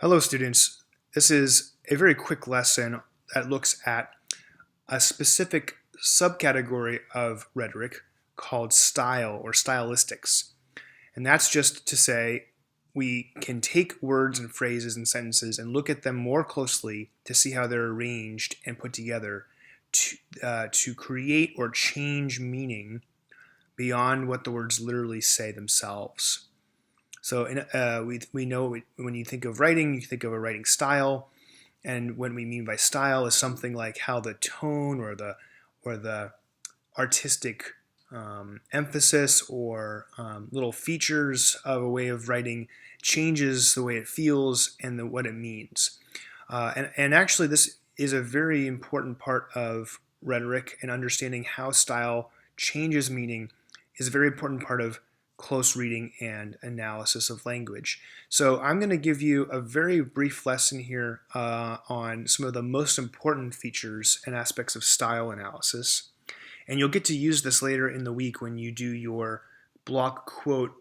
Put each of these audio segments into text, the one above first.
Hello students, this is a very quick lesson that looks at a specific subcategory of rhetoric called style or stylistics. And that's just to say we can take words and phrases and sentences and look at them more closely to see how they're arranged and put together to create or change meaning beyond what the words literally say themselves. So we know when you think of writing, you think of a writing style, and what we mean by style is something like how the tone or the artistic emphasis or little features of a way of writing changes the way it feels and what it means. And actually, this is a very important part of rhetoric, and understanding how style changes meaning is a very important part of close reading and analysis of language. So I'm going to give you a very brief lesson here on some of the most important features and aspects of style analysis. And you'll get to use this later in the week when you do your block quote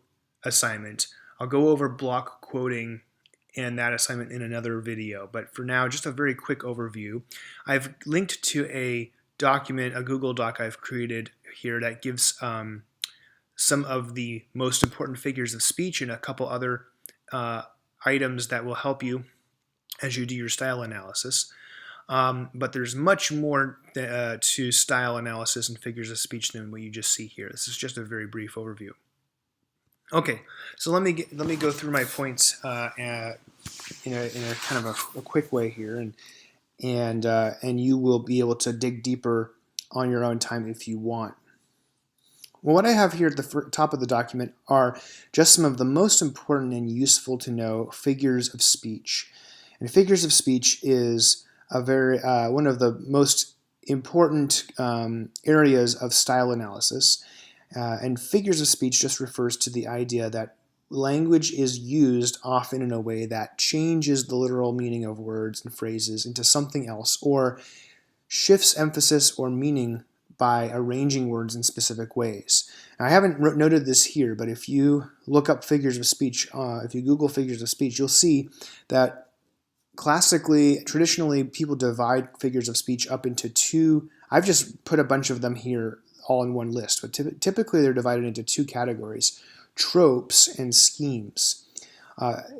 assignment. I'll go over block quoting and that assignment in another video, but for now, just a very quick overview. I've linked to a document, a Google Doc I've created here that gives some of the most important figures of speech and a couple other items that will help you as you do your style analysis. But there's much more to style analysis and figures of speech than what you just see here. This is just a very brief overview. Okay, so let me go through my points in a kind of a quick way here, and you will be able to dig deeper on your own time if you want. Well, what I have here at the top of the document are just some of the most important and useful to know figures of speech. And figures of speech is a very one of the most important areas of style analysis. And figures of speech just refers to the idea that language is used often in a way that changes the literal meaning of words and phrases into something else, or shifts emphasis or meaning by arranging words in specific ways. Now, I haven't noted this here, but if you look up figures of speech, if you Google figures of speech, you'll see that traditionally, people divide figures of speech up into two. I've just put a bunch of them here all in one list, but typically they're divided into two categories: tropes and schemes.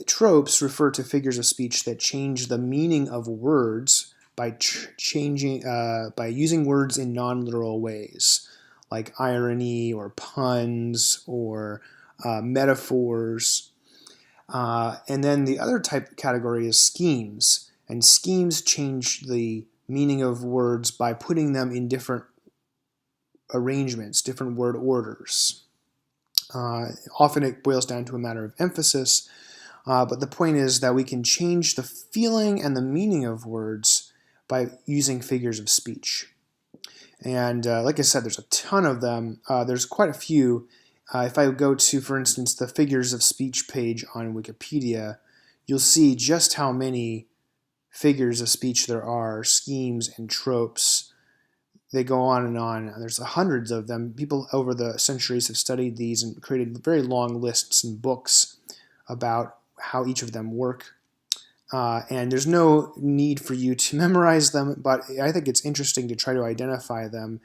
Tropes refer to figures of speech that change the meaning of words by by using words in non-literal ways, like irony or puns or metaphors. And then the other category is schemes, and schemes change the meaning of words by putting them in different arrangements, different word orders. Often it boils down to a matter of emphasis, but the point is that we can change the feeling and the meaning of words by using figures of speech. And like I said, there's a ton of them. There's quite a few. If I go to, for instance, the figures of speech page on Wikipedia, you'll see just how many figures of speech there are, schemes and tropes. They go on and on. There's hundreds of them. People over the centuries have studied these and created very long lists and books about how each of them work. And there's no need for you to memorize them, but I think it's interesting to try to identify them,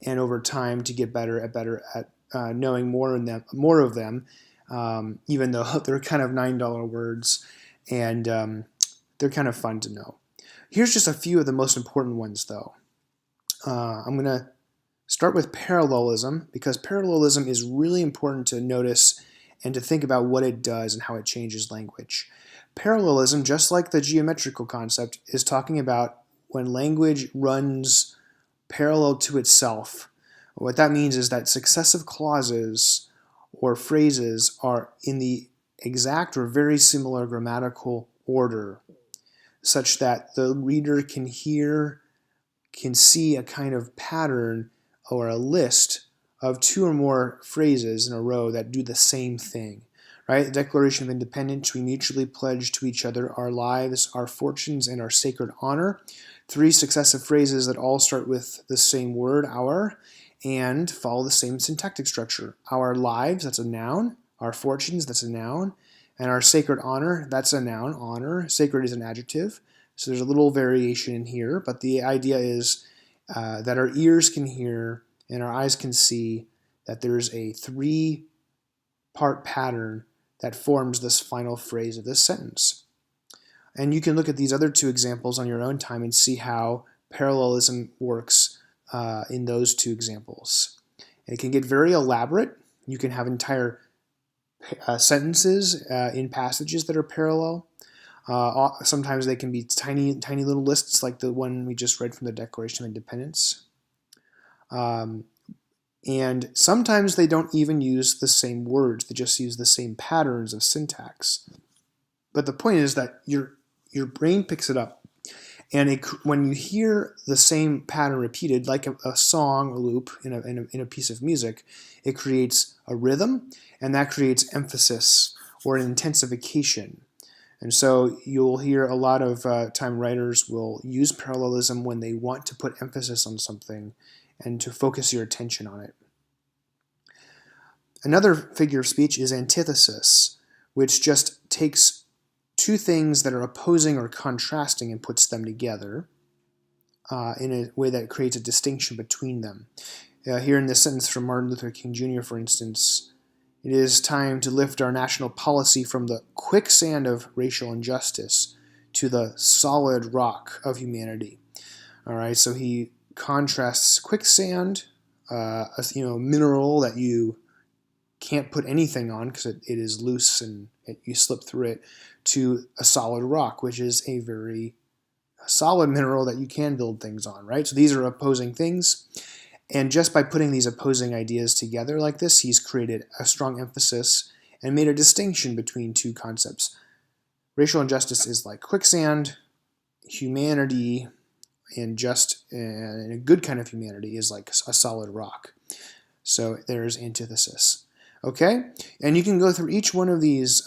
and over time to get better at knowing more of them, even though they're kind of $9 words, and they're kind of fun to know. Here's just a few of the most important ones, though. I'm going to start with parallelism, because parallelism is really important to notice and to think about what it does and how it changes language. Parallelism, just like the geometrical concept, is talking about when language runs parallel to itself. What that means is that successive clauses or phrases are in the exact or very similar grammatical order, such that the reader can see a kind of pattern or a list of two or more phrases in a row that do the same thing. Right? The Declaration of Independence: we mutually pledge to each other our lives, our fortunes, and our sacred honor. 3 successive phrases that all start with the same word, our, and follow the same syntactic structure. Our lives, that's a noun. Our fortunes, that's a noun. And our sacred honor, that's a noun, honor. Sacred is an adjective. So there's a little variation in here, but the idea is that our ears can hear and our eyes can see that there's a 3-part pattern that forms this final phrase of this sentence. And you can look at these other 2 examples on your own time and see how parallelism works in those 2 examples. And it can get very elaborate. You can have entire sentences in passages that are parallel. Sometimes they can be tiny little lists like the one we just read from the Declaration of Independence. And sometimes they don't even use the same words. They just use the same patterns of syntax. But the point is that your brain picks it up. And when you hear the same pattern repeated, like a song, a loop in a piece of music, it creates a rhythm, and that creates emphasis or an intensification. And so you'll hear a lot of time writers will use parallelism when they want to put emphasis on something and to focus your attention on it. Another figure of speech is antithesis, which just takes 2 things that are opposing or contrasting and puts them together in a way that creates a distinction between them. Here in this sentence from Martin Luther King Jr., for instance, it is time to lift our national policy from the quicksand of racial injustice to the solid rock of humanity. All right, so he contrasts quicksand, a mineral that you can't put anything on because it is loose and you slip through it, to a solid rock, which is a very solid mineral that you can build things on, right? So these are opposing things. And just by putting these opposing ideas together like this, he's created a strong emphasis and made a distinction between 2 concepts. Racial injustice is like quicksand. Humanity and a good kind of humanity is like a solid rock. So there's antithesis. Okay? And you can go through each one of these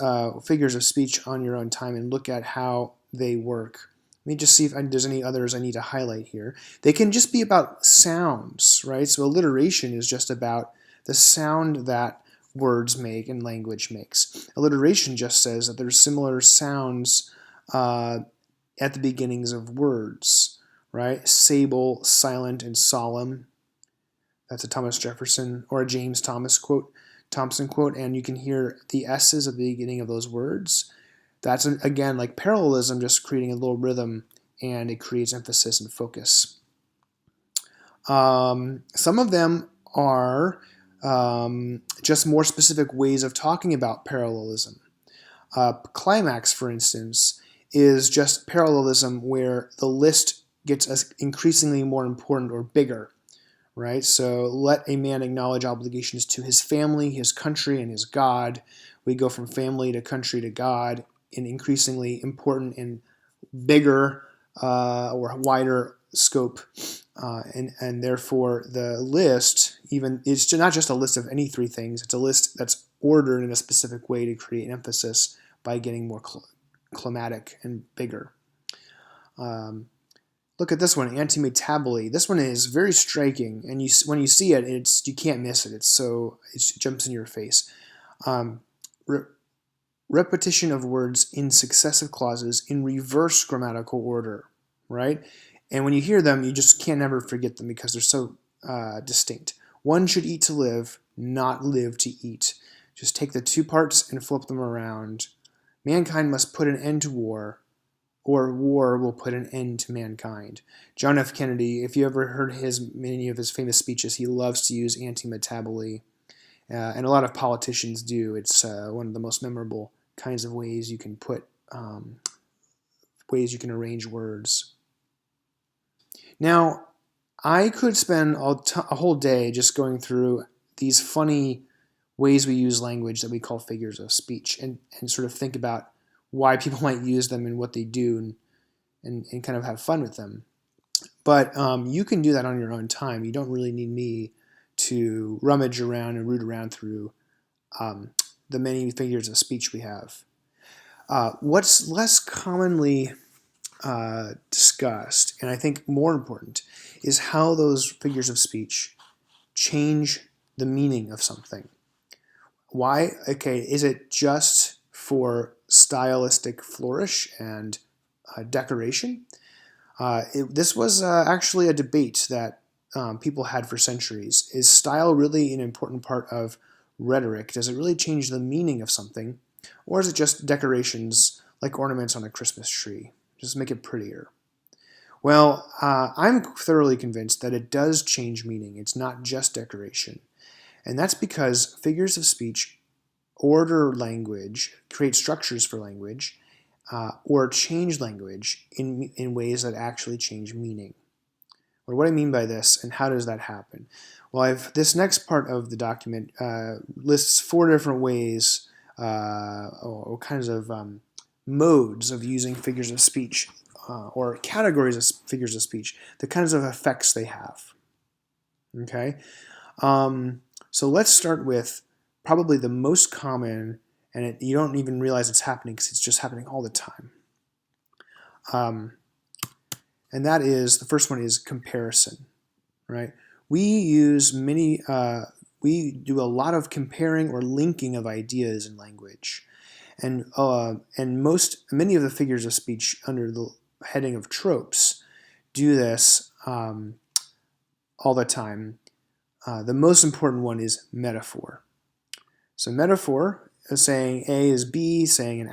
figures of speech on your own time and look at how they work. Let me just see if there's any others I need to highlight here. They can just be about sounds, right? So alliteration is just about the sound that words make and language makes. Alliteration just says that there's similar sounds at the beginnings of words, right? Sable, silent, and solemn. That's a Thomas Jefferson or a James Thompson quote, and you can hear the S's at the beginning of those words. That's, again, like parallelism, just creating a little rhythm, and it creates emphasis and focus. Some of them are just more specific ways of talking about parallelism. Climax, for instance, is just parallelism where the list gets increasingly more important or bigger, right? So let a man acknowledge obligations to his family, his country, and his God. We go from family to country to God in increasingly important and bigger or wider scope. And therefore the list, even it's not just a list of any 3 things, it's a list that's ordered in a specific way to create emphasis by getting more climatic and bigger. Look at this one, antimetabole. This one is very striking, and when you see it, you can't miss it. It jumps in your face. Repetition of words in successive clauses in reverse grammatical order, right? And when you hear them, you just can't never forget them because they're so distinct. One should eat to live, not live to eat. Just take the 2 parts and flip them around. Mankind must put an end to war, or war will put an end to mankind. John F. Kennedy, if you ever heard many of his famous speeches, he loves to use antimetabole. And a lot of politicians do. It's one of the most memorable kinds of ways you can arrange words. Now, I could spend a whole day just going through these funny ways we use language that we call figures of speech and sort of think about why people might use them and what they do and kind of have fun with them. But you can do that on your own time. You don't really need me to rummage around and root around through the many figures of speech we have. What's less commonly discussed, and I think more important, is how those figures of speech change the meaning of something. Why? Okay, is it just for stylistic flourish and decoration. This was actually a debate that people had for centuries. Is style really an important part of rhetoric? Does it really change the meaning of something? Or is it just decorations like ornaments on a Christmas tree? Just make it prettier. Well, I'm thoroughly convinced that it does change meaning. It's not just decoration. And that's because figures of speech order language, create structures for language, or change language in ways that actually change meaning. Well, what do I mean by this, and how does that happen? Well, this next part of the document lists 4 different ways or kinds of modes of using figures of speech or categories of figures of speech, the kinds of effects they have. Okay, so let's start with probably the most common, and you don't even realize it's happening because it's just happening all the time. And that is, the first one is comparison, right? We do a lot of comparing or linking of ideas in language. And many of the figures of speech under the heading of tropes do this all the time. The most important one is metaphor. So metaphor is saying A is B, saying a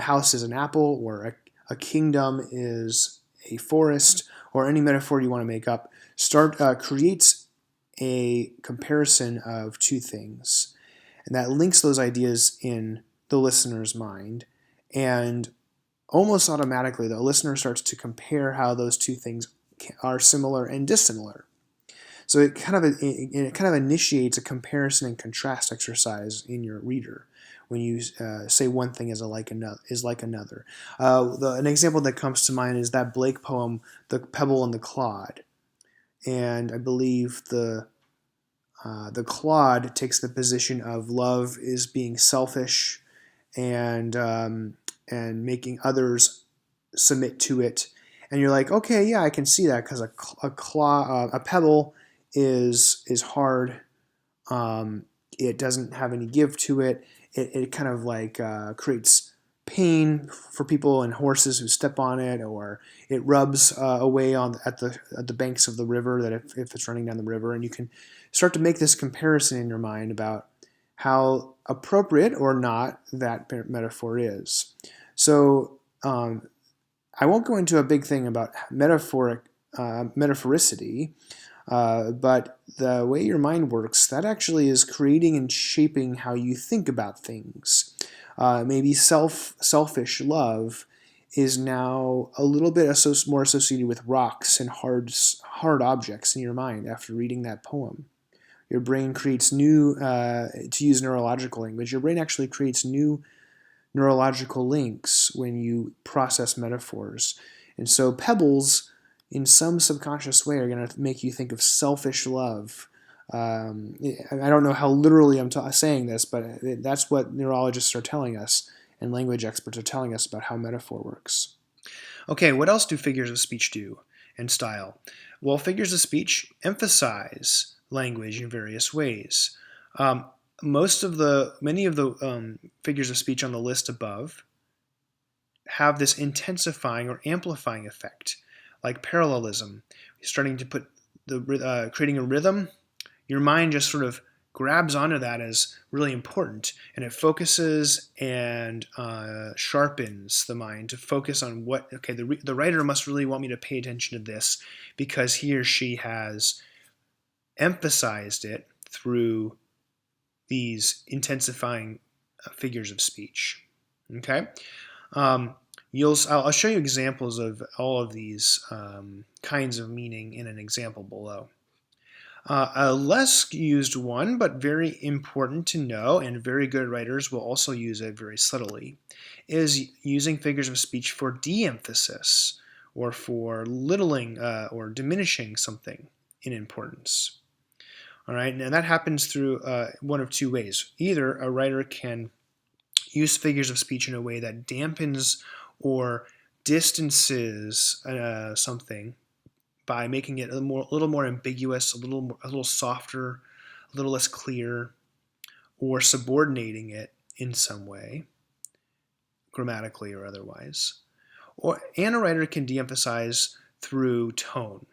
house is an apple, or a kingdom is a forest, or any metaphor you want to make up, creates a comparison of 2 things. And that links those ideas in the listener's mind, and almost automatically the listener starts to compare how those 2 things are similar and dissimilar. So it kind of initiates a comparison and contrast exercise in your reader when you say one thing is like another. An example that comes to mind is that Blake poem, "The Pebble and the Clod," and I believe the clod takes the position of love is being selfish and making others submit to it, and you're like, okay, yeah, I can see that because a pebble is hard. It doesn't have any give to it. It kind of like creates pain for people and horses who step on it, or it rubs away at the banks of the river that if it's running down the river, and you can start to make this comparison in your mind about how appropriate or not that metaphor is. So I won't go into a big thing about metaphoricity. But the way your mind works, that actually is creating and shaping how you think about things. Maybe selfish love is now a little bit more associated with rocks and hard objects in your mind after reading that poem. Your brain creates new, to use neurological language, your brain actually creates new neurological links when you process metaphors. And so pebbles, in some subconscious way, are going to make you think of selfish love. I don't know how literally I'm saying this, but that's what neurologists are telling us, and language experts are telling us about how metaphor works. Okay, what else do figures of speech do, and style? Well, figures of speech emphasize language in various ways. Many of the figures of speech on the list above have this intensifying or amplifying effect, like parallelism. You're starting to put creating a rhythm. Your mind just sort of grabs onto that as really important, and it focuses and sharpens the mind to focus on the writer must really want me to pay attention to this because he or she has emphasized it through these intensifying figures of speech. Okay. I'll show you examples of all of these kinds of meaning in an example below. A less used one, but very important to know, and very good writers will also use it very subtly, is using figures of speech for de-emphasis or for littling or diminishing something in importance. All right, and that happens through one of 2 ways. Either a writer can use figures of speech in a way that dampens or distances something by making it a little more ambiguous, a little softer, a little less clear, or subordinating it in some way, grammatically or otherwise. And a writer can de-emphasize through tone.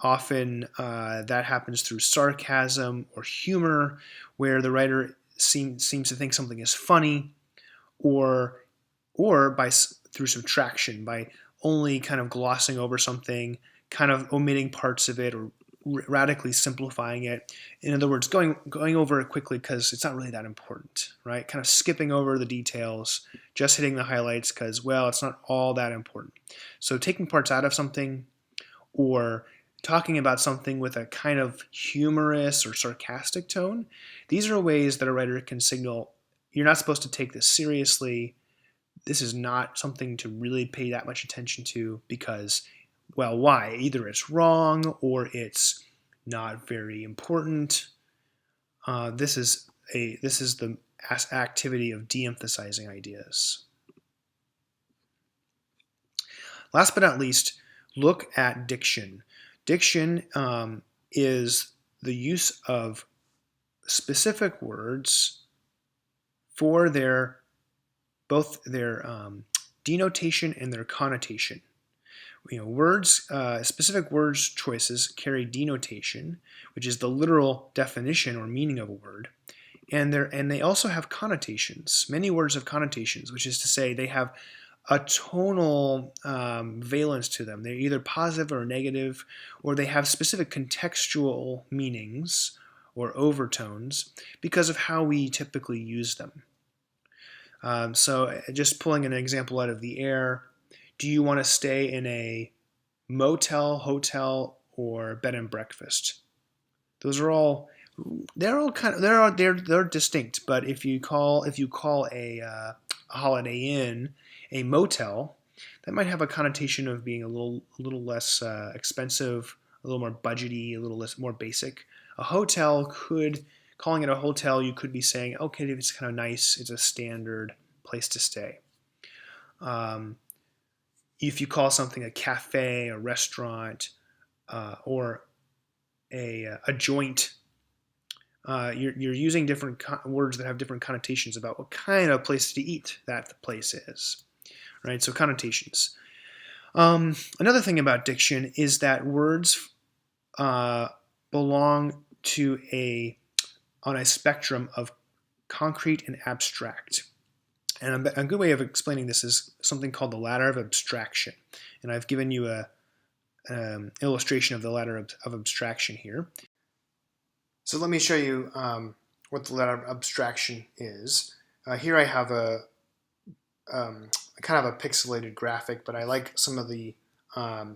Often that happens through sarcasm or humor, where the writer seems to think something is funny, or through subtraction, by only kind of glossing over something, kind of omitting parts of it, or radically simplifying it. In other words, going over it quickly because it's not really that important, right? Kind of skipping over the details, just hitting the highlights because, well, it's not all that important. So taking parts out of something, or talking about something with a kind of humorous or sarcastic tone, these are ways that a writer can signal, you're not supposed to take this seriously. This is not something to really pay that much attention to because, well, why? Either it's wrong or it's not very important. This is the activity of de-emphasizing ideas. Last but not least, look at diction. Diction is the use of specific words for both their denotation and their connotation. Words, specific words choices carry denotation, which is the literal definition or meaning of a word, and they also have connotations. Many words have connotations, which is to say they have a tonal valence to them. They're either positive or negative, or they have specific contextual meanings or overtones because of how we typically use them. So just pulling an example out of the air, do you want to stay in a motel, hotel, or bed and breakfast? Those are all they're distinct. But if you call a Holiday Inn a motel, that might have a connotation of being a little less expensive, a little more budgety, a little more basic. A hotel calling it a hotel, you could be saying, okay, it's kind of nice. It's a standard place to stay. If you call something a cafe, a restaurant, or a joint, you're using different words that have different connotations about what kind of place to eat that place is, right? So connotations. Another thing about diction is that words belong to on a spectrum of concrete and abstract. And a good way of explaining this is something called the ladder of abstraction. And I've given you an illustration of the ladder of abstraction here. So let me show you what the ladder of abstraction is. Here I have a kind of a pixelated graphic, but I like some of the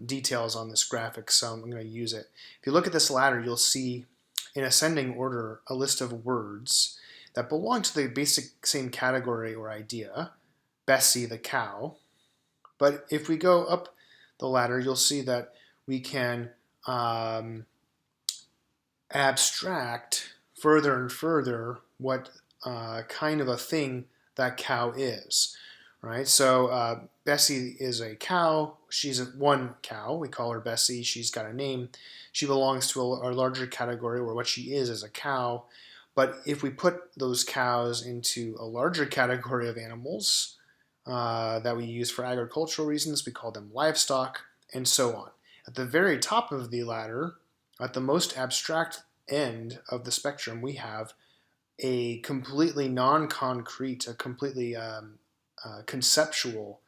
details on this graphic, so I'm going to use it. If you look at this ladder, you'll see in ascending order a list of words that belong to the basic same category or idea, Bessie the cow. But if we go up the ladder, you'll see that we can abstract further and further what kind of a thing that cow is, right? So Bessie is a cow. She's one cow. We call her Bessie. She's got a name. She belongs to a larger category where what she is a cow. But if we put those cows into a larger category of animals that we use for agricultural reasons, we call them livestock, and so on. At the very top of the ladder, at the most abstract end of the spectrum, we have a completely non-concrete, a completely conceptual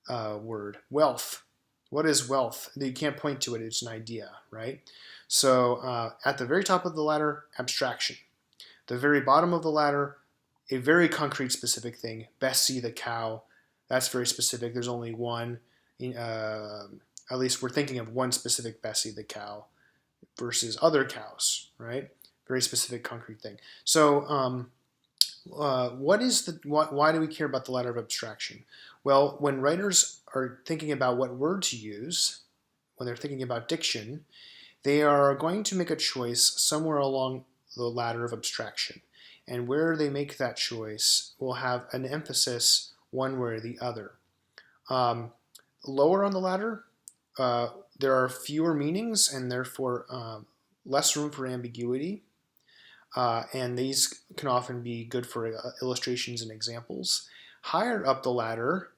word, wealth. What is wealth? You can't point to it, it's an idea, right? So at the very top of the ladder, abstraction. The very bottom of the ladder, a very concrete, specific thing, Bessie the cow. That's very specific. There's only one. At least we're thinking of one specific Bessie the cow versus other cows, right? Very specific, concrete thing. So why do we care about the ladder of abstraction? Well, when writers are thinking about what word to use, when they're thinking about diction, they are going to make a choice somewhere along the ladder of abstraction. And where they make that choice will have an emphasis one way or the other. Lower on the ladder, there are fewer meanings and therefore less room for ambiguity. and these can often be good for illustrations and examples. Higher up the ladder,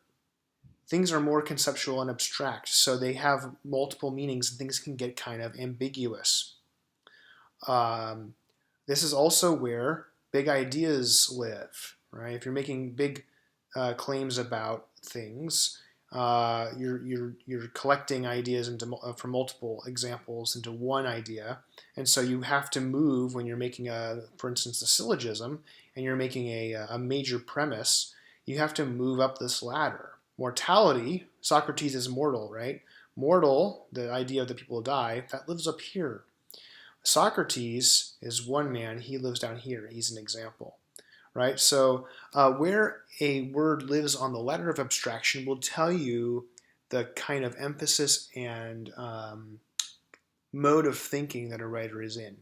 things are more conceptual and abstract, so they have multiple meanings and things can get kind of ambiguous. This is also where big ideas live, right? If you're making big claims about things, you're collecting ideas from multiple examples into one idea, and so you have to move when you're making for instance, a syllogism, and you're making a major premise. You have to move up this ladder. Mortality, Socrates is mortal, right? Mortal, the idea that people die, that lives up here. Socrates is one man, he lives down here, he's an example, right? So where a word lives on the ladder of abstraction will tell you the kind of emphasis and mode of thinking that a writer is in.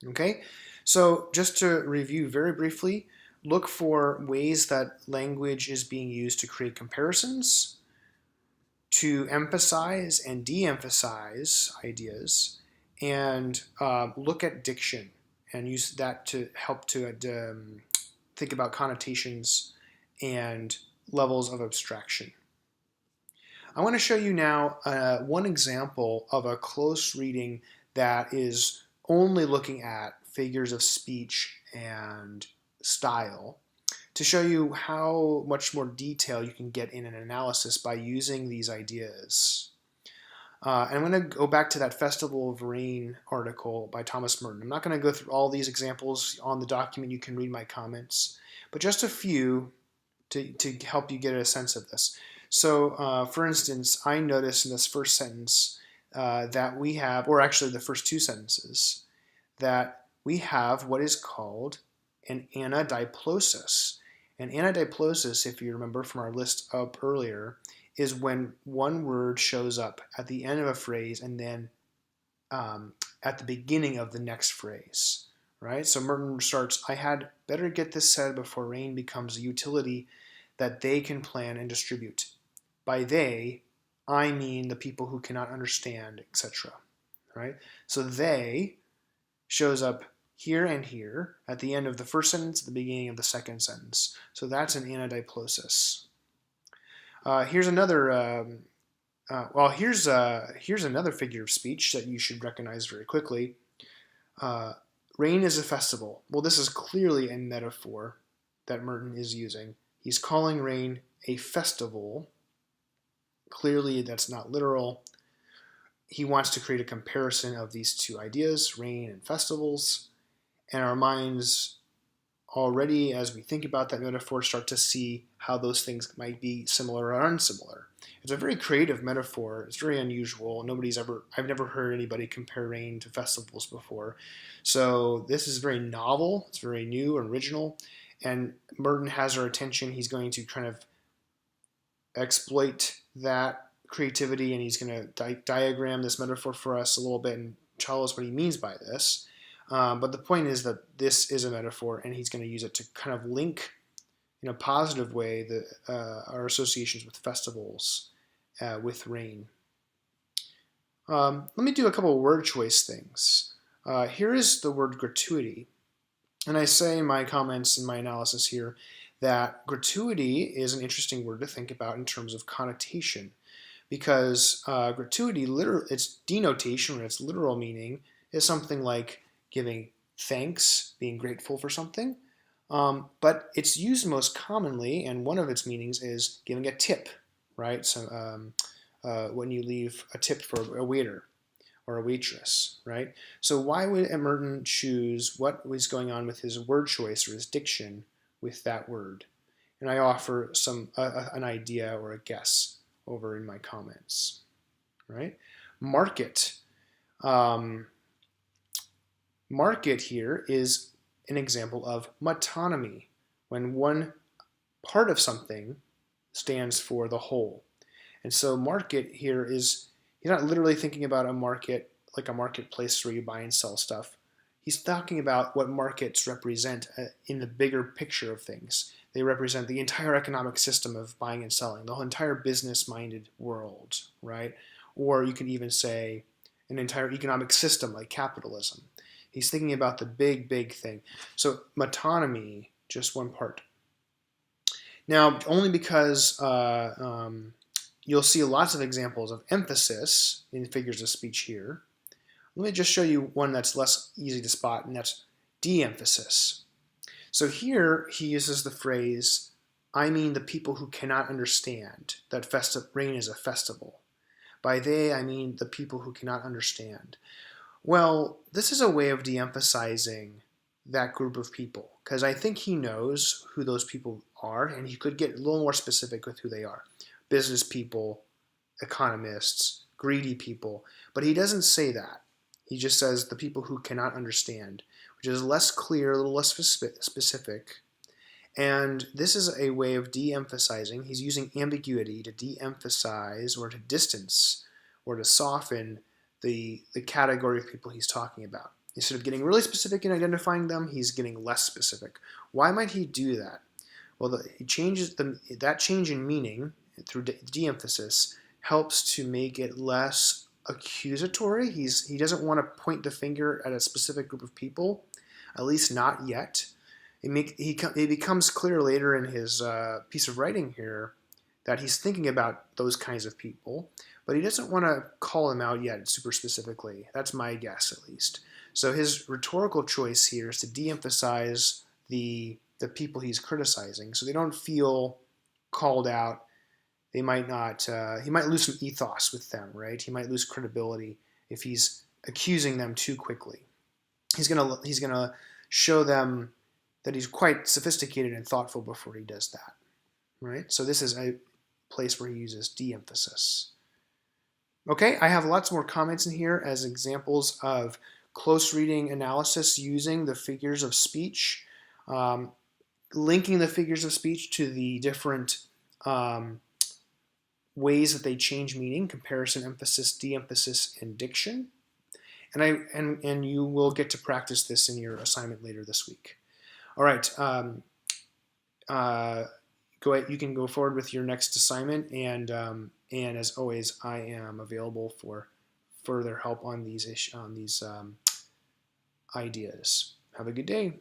Okay, so just to review very briefly, look for ways that language is being used to create comparisons, to emphasize and de-emphasize ideas, and look at diction and use that to help to think about connotations and levels of abstraction. I want to show you now one example of a close reading that is only looking at figures of speech and style to show you how much more detail you can get in an analysis by using these ideas. And I'm going to go back to that Festival of Rain article by Thomas Merton. I'm not going to go through all these examples on the document. You can read my comments, but just a few to help you get a sense of this. So, for instance, I notice in this first sentence that we have, or actually the first two sentences, that we have what is called an anadiplosis. An anadiplosis, if you remember from our list up earlier, is when one word shows up at the end of a phrase and then at the beginning of the next phrase, right? So Merton starts, I had better get this said before rain becomes a utility that they can plan and distribute. By they, I mean the people who cannot understand, etc. Right? So they shows up here and here at the end of the first sentence, at the beginning of the second sentence. So that's an anadiplosis. Here's another. Here's another figure of speech that you should recognize very quickly. Rain is a festival. Well, this is clearly a metaphor that Merton is using. He's calling rain a festival. Clearly, that's not literal. He wants to create a comparison of these two ideas, rain and festivals, and our minds already, as we think about that metaphor, start to see how those things might be similar or unsimilar. It's a very creative metaphor. It's very unusual. I've never heard anybody compare rain to festivals before. So this is very novel. It's very new and original. And Merton has our attention. He's going to kind of exploit that creativity, and he's going to diagram this metaphor for us a little bit and tell us what he means by this. But the point is that this is a metaphor, and he's going to use it to kind of link in a positive way our associations with festivals with rain. Let me do a couple of word choice things. Here is the word gratuity. And I say in my comments, in my analysis here, that gratuity is an interesting word to think about in terms of connotation, because gratuity, its denotation or its literal meaning is something like giving thanks, being grateful for something, but it's used most commonly, and one of its meanings is giving a tip, right? So when you leave a tip for a waiter or a waitress, right? So why would Merton choose what was going on with his word choice or his diction with that word? And I offer an idea or a guess over in my comments, right? Market. Market here is an example of metonymy, when one part of something stands for the whole. And so market here is, he's not literally thinking about a market like a marketplace where you buy and sell stuff. He's talking about what markets represent in the bigger picture of things. They represent the entire economic system of buying and selling, the whole entire business-minded world, right? Or you could even say an entire economic system like capitalism. He's thinking about the big, big thing. So metonymy, just one part. Now, only because you'll see lots of examples of emphasis in figures of speech here. Let me just show you one that's less easy to spot, and that's de-emphasis. So here he uses the phrase, I mean the people who cannot understand that rain is a festival. By they, I mean the people who cannot understand. Well, this is a way of de-emphasizing that group of people, because I think he knows who those people are, and he could get a little more specific with who they are. Business people, economists, greedy people, but he doesn't say that. He just says the people who cannot understand, which is less clear, a little less specific. And this is a way of de-emphasizing. He's using ambiguity to de-emphasize or to distance or to soften the category of people he's talking about. Instead of getting really specific in identifying them, he's getting less specific. Why might he do that? Well, he changes that change in meaning through de-emphasis helps to make it less accusatory. He doesn't want to point the finger at a specific group of people, at least not yet. It becomes clear later in his piece of writing here that he's thinking about those kinds of people, but he doesn't want to call them out yet super specifically. That's my guess, at least. So his rhetorical choice here is to de-emphasize the people he's criticizing, so they don't feel called out. They might not. He might lose some ethos with them, right? He might lose credibility if he's accusing them too quickly. He's gonna show them that he's quite sophisticated and thoughtful before he does that, right? So this is a place where he uses de-emphasis. Okay, I have lots more comments in here as examples of close reading analysis using the figures of speech, linking the figures of speech to the different ways that they change meaning: comparison, emphasis, de-emphasis, and diction. And you will get to practice this in your assignment later this week. All right, go ahead. You can go forward with your next assignment, and as always, I am available for further help on these ideas. Have a good day.